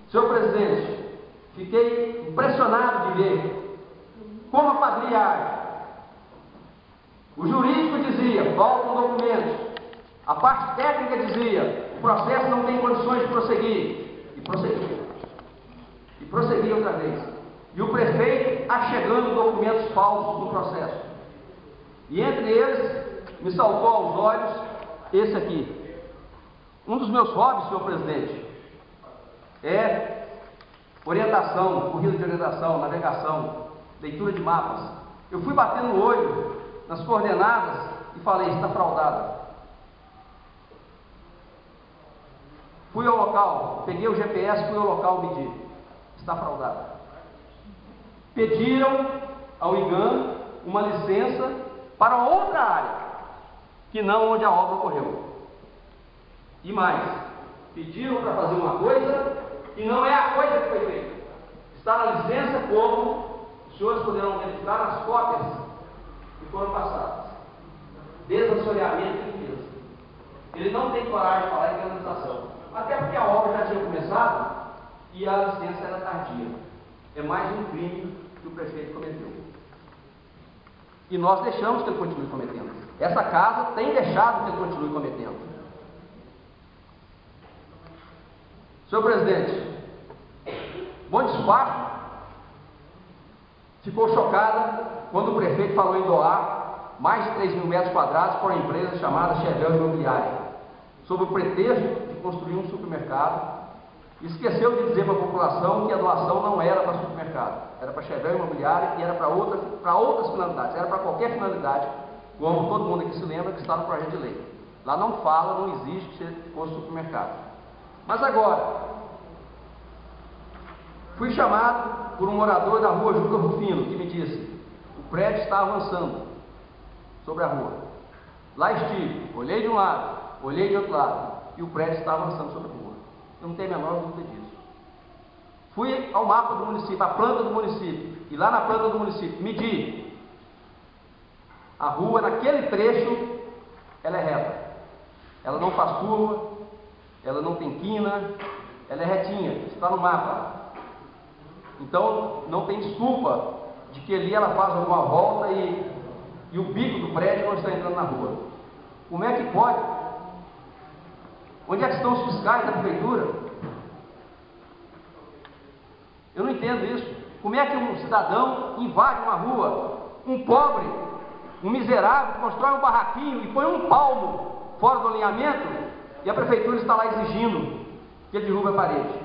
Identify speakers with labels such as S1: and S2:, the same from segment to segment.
S1: Senhor presidente, fiquei impressionado de ver como a quadrilha age. O jurídico dizia, faltam documentos. A parte técnica dizia, o processo não tem condições de prosseguir. E prosseguia. E prosseguia outra vez. E o prefeito achegando documentos falsos no processo. E entre eles, me saltou aos olhos esse aqui. Um dos meus hobbies, senhor presidente, é orientação, corrida de orientação, navegação, leitura de mapas. Eu fui batendo o olho nas coordenadas e falei, está fraudada. Fui ao local, peguei o GPS, fui ao local medir. Está fraudada. Pediram ao IGAM uma licença para outra área, que não onde a obra ocorreu. E mais, pediram para fazer uma coisa que não é a coisa que foi feita. Está na licença como os senhores poderão verificar nas cópias que foram passadas. Desassoreamento e limpeza. Ele não tem coragem de falar em canalização. Até porque a obra já tinha começado e a licença era tardia. É mais um crime que o prefeito cometeu. E nós deixamos que ele continue cometendo. Essa casa tem deixado que ele continue cometendo. Senhor presidente, Bom Despacho ficou chocada quando o prefeito falou em doar mais de 3.000 metros quadrados para uma empresa chamada Chevel Imobiliária, sob o pretexto de construir um supermercado. Esqueceu de dizer para a população que a doação não era para supermercado, era para Chevel Imobiliária e era para outras finalidades, era para qualquer finalidade, como todo mundo aqui se lembra que está no projeto de lei. Lá não fala, não existe que fosse supermercado. Mas agora, fui chamado por um morador da rua Juca Rufino, que me disse, o prédio está avançando sobre a rua. Lá estive, olhei de um lado, olhei de outro lado, e o prédio está avançando sobre a rua. Eu não tenho a menor dúvida disso. Fui ao mapa do município, à planta do município, e lá na planta do município, medi. A rua, naquele trecho, ela é reta. Ela não faz curva, ela não tem quina, ela é retinha, está no mapa. Então, não tem desculpa de que ali ela faz alguma volta e o bico do prédio não está entrando na rua. Como é que pode? Onde é que estão os fiscais da prefeitura? Eu não entendo isso. Como é que um cidadão invade uma rua, um pobre, um miserável, constrói um barraquinho e põe um palmo fora do alinhamento e a prefeitura está lá exigindo que ele derrube a parede?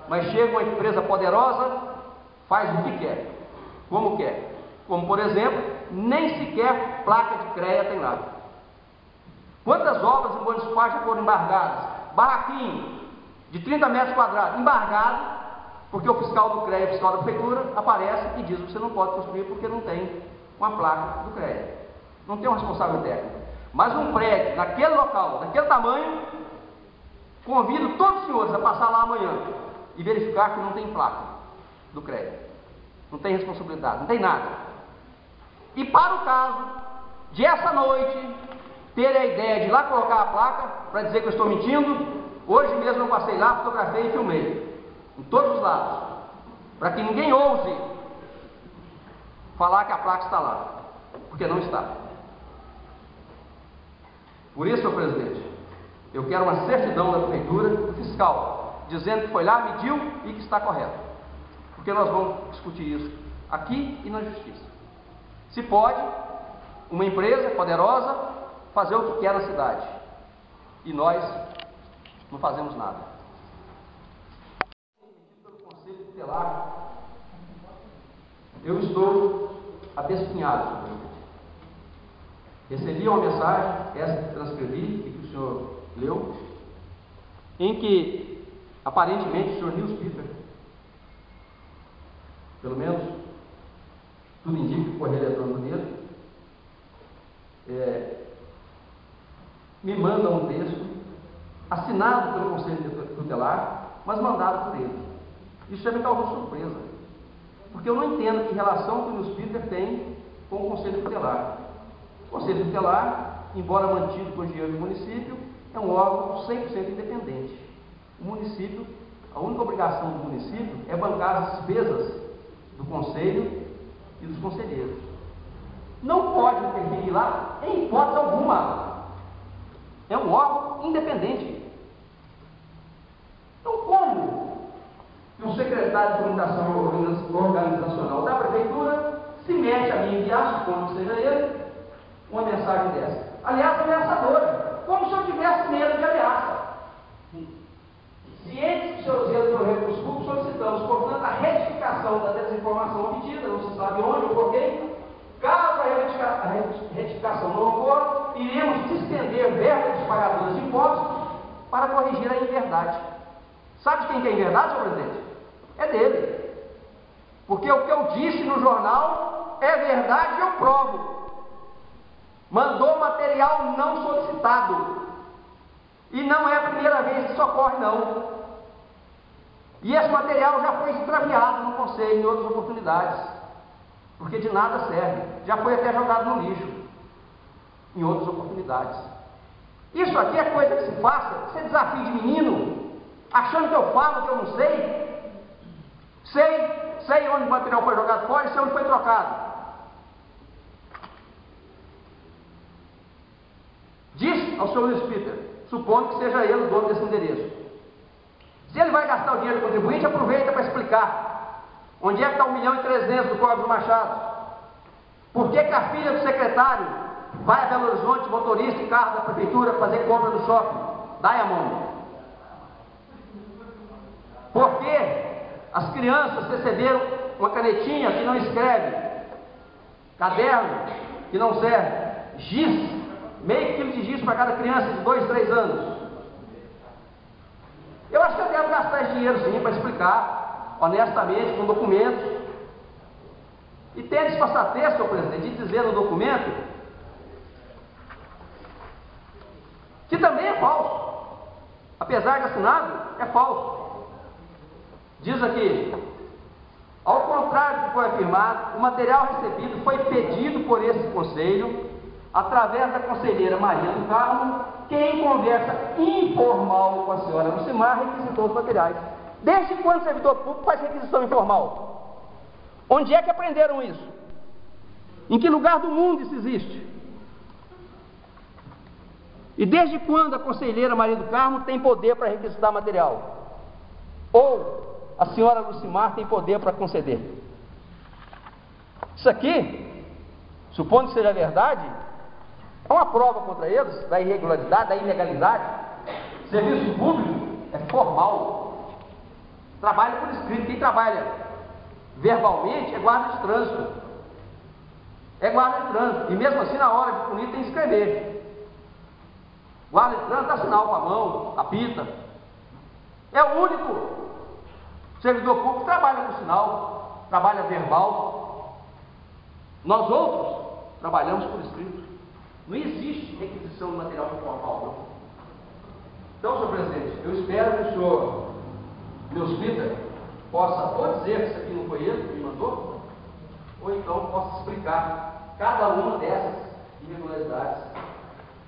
S1: Mas chega uma empresa poderosa, faz o que quer, como quer. Como, por exemplo, nem sequer placa de CREA tem lá. Quantas obras em Bom Despacho foram embargadas? Barraquinho de 30 metros quadrados, embargado, porque o fiscal do CREA, o fiscal da prefeitura, aparece e diz que você não pode construir porque não tem uma placa do CREA. Não tem um responsável técnico. Mas um prédio, naquele local, daquele tamanho, convido todos os senhores a passar lá amanhã e verificar que não tem placa do CREA. Não tem responsabilidade, não tem nada. E para o caso de essa noite ter a ideia de ir lá colocar a placa para dizer que eu estou mentindo, hoje mesmo eu passei lá, fotografei e filmei, em todos os lados, para que ninguém ouse falar que a placa está lá, porque não está. Por isso, senhor presidente, eu quero uma certidão da prefeitura, do fiscal, dizendo que foi lá, mediu e que está correto. Porque nós vamos discutir isso aqui e na justiça. Se pode uma empresa poderosa fazer o que quer na cidade e nós não fazemos nada. Pelo Conselho Tutelar, eu estou abespinhado, senhor presidente. Recebi uma mensagem, essa que transcrevi e que o senhor leu, em que aparentemente o senhor Nils Peter, pelo menos tudo indica que o correio eletrônico dele, me manda um texto assinado pelo Conselho Tutelar, mas mandado por ele. Isso já me causou surpresa, porque eu não entendo que relação que o Nils Peter tem com o Conselho Tutelar. O Conselho Tutelar, embora mantido com o dinheiro do município, é um órgão 100% independente. O município, a única obrigação do município é bancar as despesas do conselho e dos conselheiros. Não pode intervir lá em hipótese alguma. É um órgão independente. Então, como que o secretário de comunicação organizacional da prefeitura se mete a mim enviar, supondo que seja ele, uma mensagem dessa? Aliás, ameaçadora, como se eu tivesse medo de ameaça. Cientes do seu zelo pelo recurso público, solicitamos, portanto, a retificação da desinformação obtida, não se sabe onde ou por quem. Caso a retificação não ocorra, iremos distender verbas dos pagadores de impostos para corrigir a inverdade. Sabe de quem que é a inverdade, senhor presidente? É dele. Porque o que eu disse no jornal é verdade e eu provo. Mandou material não solicitado. E não é a primeira vez que isso ocorre, não. E esse material já foi extraviado no conselho em outras oportunidades, porque de nada serve. Já foi até jogado no lixo em outras oportunidades. Isso aqui é coisa que se faça, você desafio de menino, achando que eu falo que eu não sei. Sei onde o material foi jogado fora e sei onde foi trocado. Diz ao senhor Luiz Peter, supondo que seja ele o dono desse endereço. Se ele vai gastar o dinheiro do contribuinte, aproveita para explicar onde é que está 1.300.000 do Código do Machado. Por que a filha do secretário vai a Belo Horizonte, motorista e carro da prefeitura, fazer compra no shopping Diamond? Por que as crianças receberam uma canetinha que não escreve, caderno que não serve, giz, meio quilo de giz para cada criança de 2, 3 anos? Eu acho que eu devo gastar esse dinheiro sim para explicar, honestamente, com documentos. E tem a disfarçatez, senhor presidente, de dizer no documento que também é falso. Apesar de assinado, é falso. Diz aqui, ao contrário do que foi afirmado, o material recebido foi pedido por esse conselho, através da conselheira Maria do Carmo, que em conversa informal com a senhora Lucimar requisitou os materiais. Desde quando o servidor público faz requisição informal? Onde é que aprenderam isso? Em que lugar do mundo isso existe? E desde quando a conselheira Maria do Carmo tem poder para requisitar material? Ou a senhora Lucimar tem poder para conceder? Isso aqui, supondo que seja verdade, é uma prova contra eles da irregularidade, da ilegalidade. Serviço público é formal. Trabalha por escrito. Quem trabalha verbalmente é guarda de trânsito. É guarda de trânsito. E mesmo assim, na hora de punir, tem que escrever. Guarda de trânsito dá sinal com a mão, apita. É o único servidor público que trabalha com sinal, trabalha verbal. Nós outros trabalhamos por escrito. Não existe requisição de material informal, não. Então, senhor presidente, eu espero que o senhor, Deus Peter, possa ou dizer que isso aqui não foi ele que me mandou, ou então possa explicar cada uma dessas irregularidades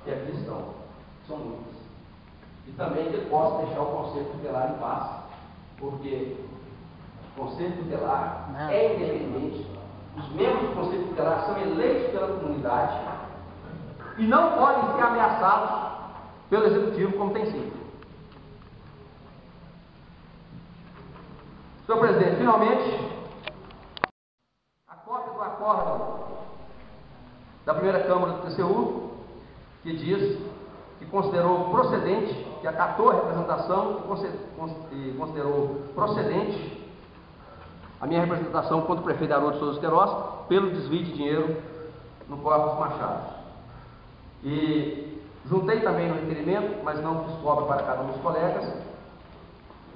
S1: que aqui estão. São muitas. E também que ele possa deixar o Conselho Tutelar em paz, porque o Conselho Tutelar é independente, os membros do Conselho Tutelar são eleitos pela comunidade, e não podem ser ameaçados pelo Executivo como tem sido. Senhor presidente, finalmente, a cópia do acórdão da primeira Câmara do TCU, que diz que considerou procedente, que acatou a representação e considerou procedente a minha representação contra o prefeito Haroldo Souza Queiroz pelo desvio de dinheiro no Código dos Machados. E juntei também no requerimento, mas não fiz cópia para cada um dos colegas,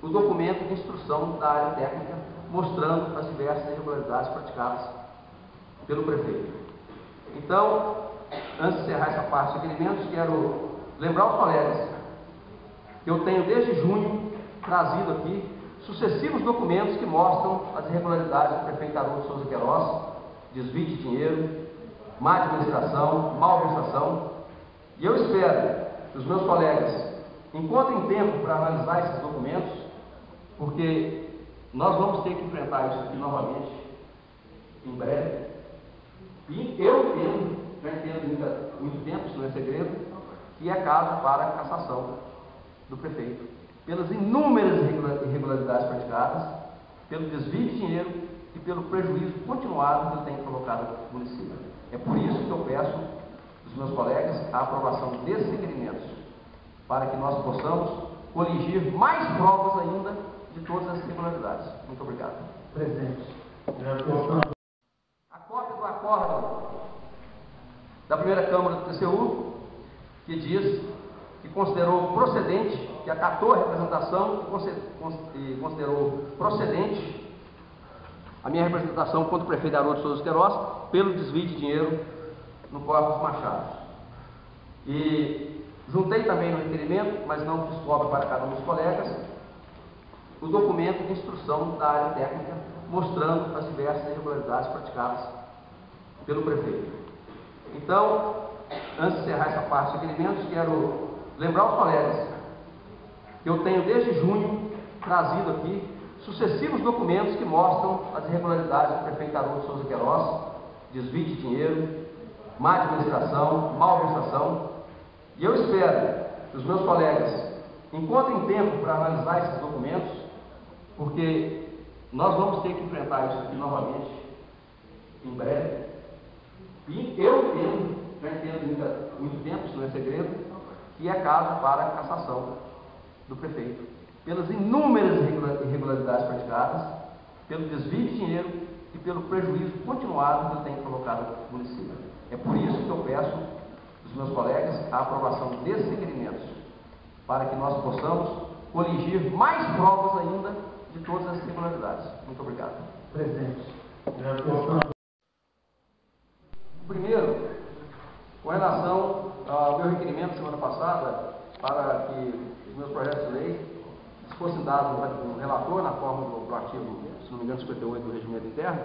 S1: o documento de instrução da área técnica, mostrando as diversas irregularidades praticadas pelo prefeito. Então, antes de encerrar essa parte dos requerimentos, quero lembrar aos colegas que eu tenho desde junho trazido aqui sucessivos documentos que mostram as irregularidades do prefeito Haroldo Souza Queiroz, desvio de dinheiro, má administração, malversação. E eu espero que os meus colegas encontrem tempo para analisar esses documentos, porque nós vamos ter que enfrentar isso aqui novamente, em breve. E eu entendo, já entendo há muito tempo, isso não é segredo, que é caso para cassação do prefeito, pelas inúmeras irregularidades praticadas, pelo desvio de dinheiro e pelo prejuízo continuado que ele tem colocado no município. É por isso que eu peço dos meus colegas a aprovação desses requerimentos, para que nós possamos coligir mais provas ainda de todas as irregularidades. Muito obrigado.
S2: Presidente.
S1: A cópia do acórdão da primeira Câmara do TCU, que diz que considerou procedente, que acatou a representação e considerou procedente a minha representação contra o prefeito Haroldo Souza Queiroz pelo desvio de dinheiro no Córrego dos Machados. E juntei também no requerimento, mas não fiz cópia para cada um dos colegas, o documento de instrução da área técnica mostrando as diversas irregularidades praticadas pelo prefeito. Então, antes de encerrar essa parte dos requerimentos, quero lembrar os colegas que eu tenho desde junho trazido aqui sucessivos documentos que mostram as irregularidades do prefeito Haroldo Souza Queiroz, desvio de dinheiro, má administração, mal administração, e eu espero que os meus colegas encontrem tempo para analisar esses documentos, porque nós vamos ter que enfrentar isso aqui novamente, em breve. E eu entendo, já entendo há muito tempo, isso não é segredo, que é caso para cassação do prefeito, pelas inúmeras irregularidades praticadas, pelo desvio de dinheiro e pelo prejuízo continuado que ele tem colocado no município. É por isso que eu peço dos meus colegas a aprovação desses requerimentos, para que nós possamos coligir mais provas ainda de todas as irregularidades. Muito obrigado.
S2: Presidente.
S1: Primeiro, com relação ao meu requerimento semana passada, para que os meus projetos de lei fossem dados no relator, na forma do artigo, se não me engano, 58 do Regimento Interno,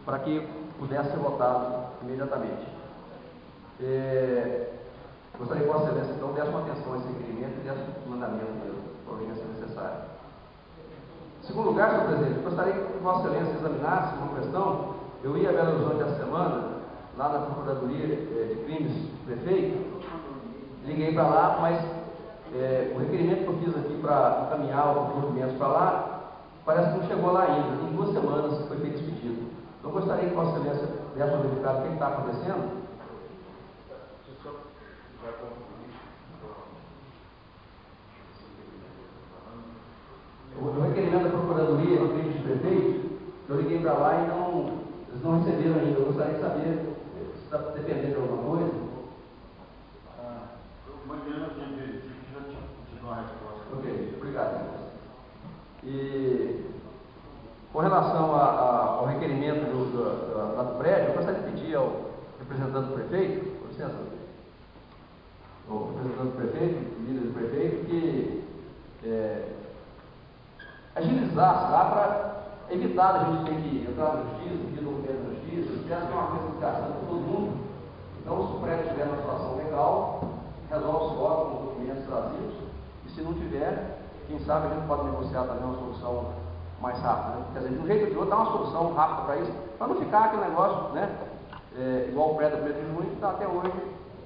S1: para que pudesse ser votado imediatamente. Gostaria que Vossa Excelência, então, desse uma atenção a esse requerimento e desse um mandamento mesmo, providência necessária. Em segundo lugar, senhor presidente, gostaria que Vossa Excelência examinasse uma questão. Eu ia a Belo Horizonte essa semana, lá na Procuradoria de Crimes do prefeito, liguei para lá, mas o requerimento que eu fiz aqui para encaminhar os documentos para lá, parece que não chegou lá ainda. Em 2 semanas foi feito esse pedido. Então, gostaria que Vossa Excelência desse uma verificada o que está acontecendo. O requerimento da Procuradoria do Crime de prefeito, eu liguei para lá e eles não receberam ainda. Eu gostaria de saber se está dependendo de alguma coisa.
S3: Amanhã eu já te dou uma resposta.
S1: Ok, obrigado. E com relação ao requerimento lá do prédio, eu gostaria de pedir ao representante do prefeito, com licença, o representante do prefeito, líder do prefeito, que agilizasse lá para evitar a gente ter que entrar na justiça, pedir documento na justiça, se tivesse uma classificação para todo mundo. Então, se o prédio estiver numa situação legal, resolve-se logo com os documentos trazidos, e se não tiver, quem sabe a gente pode negociar também uma solução mais rápida. Né? Quer dizer, de um jeito ou de outro, dá uma solução rápida para isso, para não ficar aquele negócio, né? Igual o prédio da 1º de junho, que está até hoje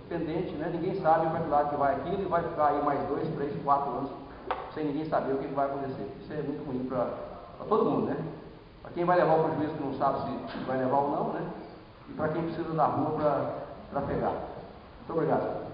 S1: pendente, né? Ninguém sabe para que lado que vai aquilo, e vai ficar aí mais 2, 3, 4 anos sem ninguém saber o que vai acontecer. Isso é muito ruim para todo mundo, né? Para quem vai levar o prejuízo que não sabe se vai levar ou não, né? E para quem precisa da rua para pegar. Muito obrigado.